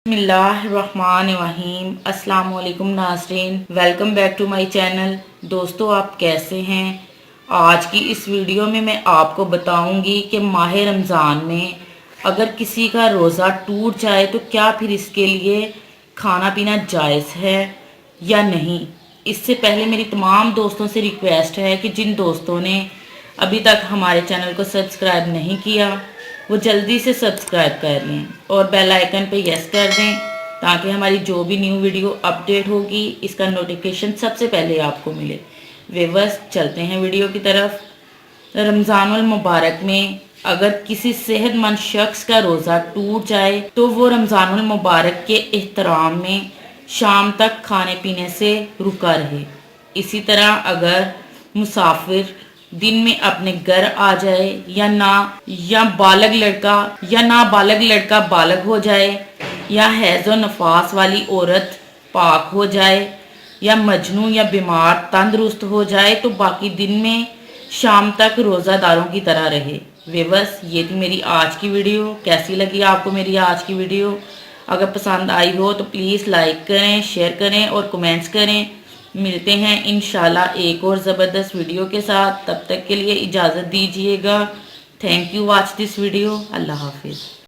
बिस्मिल्लाहिर्रहमानिर्रहीम। अस्सलाम वालेकुम नाज़रीन, welcome back to my channel. दोस्तों, आप कैसे हैं? आज की इस वीडियो में मैं आपको बताऊंगी कि माह रमज़ान में अगर किसी का रोज़ा टूट जाए तो क्या फिर इसके लिए खाना पीना जायज़ है या नहीं। इससे पहले मेरी तमाम दोस्तों से रिक्वेस्ट है कि जिन दोस्तों ने अभी तक हमारे चैनल को सब्सक्राइब नहीं किया वो जल्दी से सब्सक्राइब कर लें और बेल आइकन पे यस कर दें ताकि हमारी जो भी न्यू वीडियो अपडेट होगी इसका नोटिफिकेशन सबसे पहले आपको मिले। व्यूअर्स, चलते हैं वीडियो की तरफ। रमज़ानुल मुबारक में अगर किसी सेहतमंद शख्स का रोज़ा टूट जाए तो वो रमज़ानुल मुबारक के एहतराम में शाम तक खाने पीने से रुका रहे। इसी तरह अगर मुसाफिर दिन में अपने घर आ जाए या नाबालग लड़का बालग हो जाए या हैज़ो नफास वाली औरत पाक हो जाए या मजनू या बीमार तंदुरुस्त हो जाए तो बाकी दिन में शाम तक रोज़ादारों की तरह रहे। व्यूअर्स, ये थी मेरी आज की वीडियो। कैसी लगी आपको मेरी आज की वीडियो? अगर पसंद आई हो तो प्लीज़ लाइक करें, शेयर करें और कमेंट्स करें। मिलते हैं इंशाल्लाह एक और ज़बरदस्त वीडियो के साथ। तब तक के लिए इजाज़त दीजिएगा। Thank you watch this video. Allah हाफिज़।